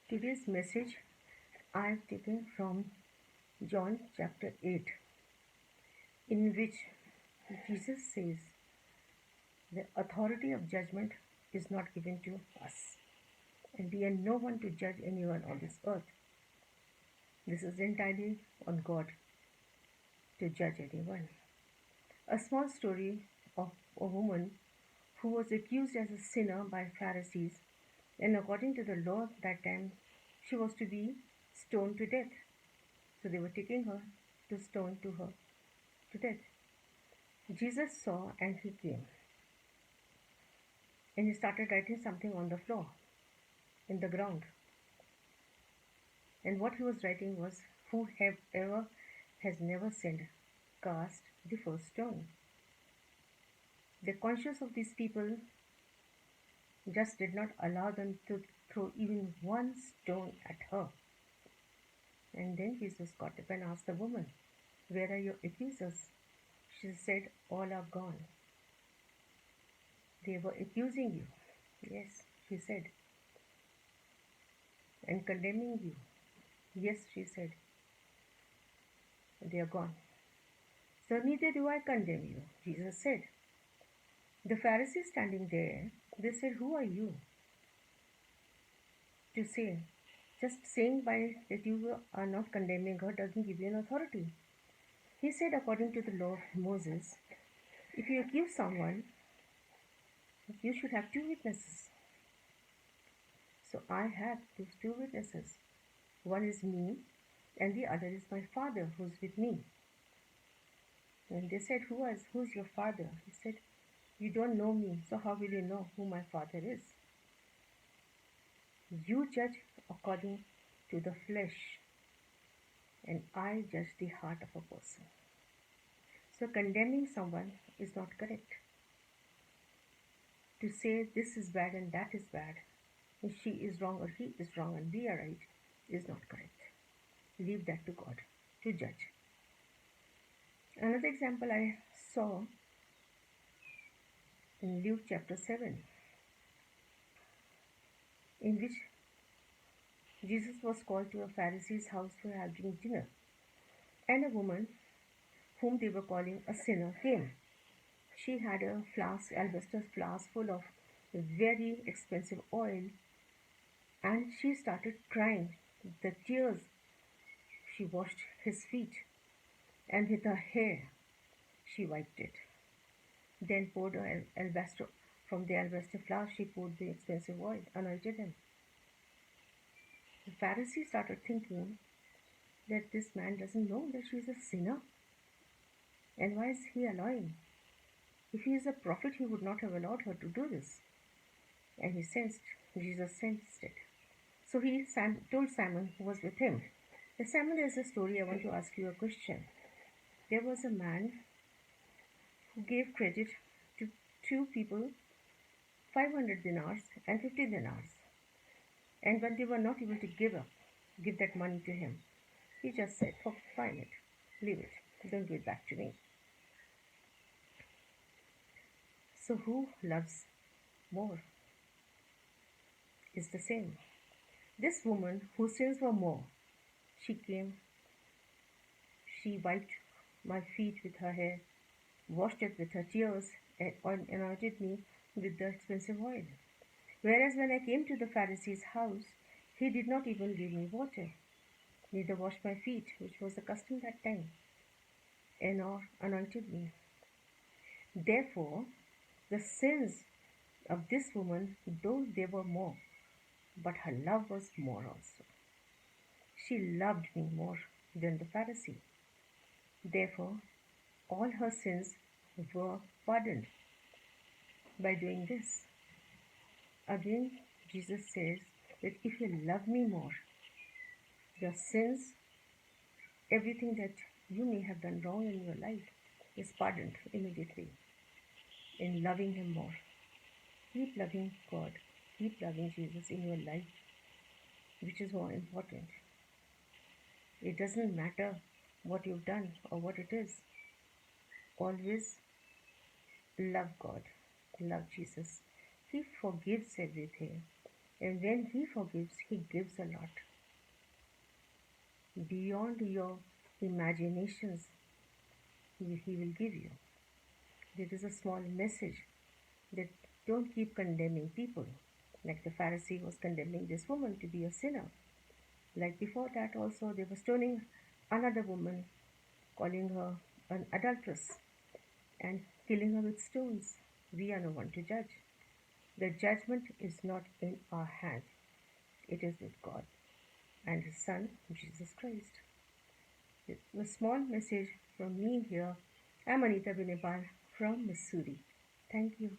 Today's message I have taken from John chapter 8, in which Jesus says, the authority of judgment is not given to us, and we are no one to judge anyone on this earth. This is entirely on God to judge anyone. A small story of a woman who was accused as a sinner by Pharisees, and according to the law at that time, she was to be stoned to death. So they were taking her to stone to her to death. Jesus saw and he came, and he started writing something on the floor, in the ground. And what he was writing was, whoever has never sinned, cast the first stone. The conscience of these people just did not allow them to throw even one stone at her. And then Jesus got up and asked the woman, where are your accusers? She said, all are gone. They were accusing you. Yes, she said. And condemning you. Yes, she said. They are gone. So neither do I condemn you, Jesus said. The Pharisees standing there, they said, who are you to say? Just saying by that you are not condemning her doesn't give you an authority. He said, according to the law of Moses, if you accuse someone, you should have two witnesses. So I have those two witnesses. One is me, and the other is my Father who's with me. And they said, who's your Father? He said, you don't know me, so how will you know who my Father is? You judge according to the flesh, and I judge the heart of a person. So condemning someone is not correct. To say this is bad and that is bad, and she is wrong or he is wrong and we are right, is not correct. Leave that to God to judge. Another example I saw in Luke chapter 7, in which Jesus was called to a Pharisee's house for having dinner, and a woman whom they were calling a sinner came. She had a alabaster flask full of very expensive oil, and she started crying. The tears, she washed his feet, and with her hair she wiped it. Then poured from the alabaster flask, she poured the expensive oil, anointed him. The Pharisee started thinking that this man doesn't know that she is a sinner. And why is he allowing? If he is a prophet, he would not have allowed her to do this. And Jesus sensed it. So he told Simon, who was with him, Simon, there's a story. I want to ask you a question. There was a man who gave credit to two people, 500 dinars and 50 dinars. And when they were not able to give that money to him, he just said, oh, fine it, leave it, don't give it back to me. So who loves more is the same. This woman whose sins were more, she came, she wiped my feet with her hair, washed it with her tears, and anointed me with the expensive oil. Whereas when I came to the Pharisee's house, he did not even give me water, neither washed my feet, which was the custom that time, nor anointed me. Therefore, the sins of this woman, though they were more, but her love was more also. She loved me more than the Pharisee. Therefore, all her sins were pardoned by doing this. Again, Jesus says that if you love me more, your sins, everything that you may have done wrong in your life, is pardoned immediately in loving him more. Keep loving God. Keep loving Jesus in your life, which is more important. It doesn't matter what you've done or what it is. Always love God. Love Jesus. He forgives everything. And when He forgives, He gives a lot. Beyond your imaginations, He will give you. There is a small message that don't keep condemning people, like the Pharisee was condemning this woman to be a sinner. Like before that, also, they were stoning another woman, calling her an adulteress and killing her with stones. We are no one to judge. The judgment is not in our hands, it is with God and His Son, Jesus Christ. A small message from me here. I'm Anita Binepal from Missouri. Thank you.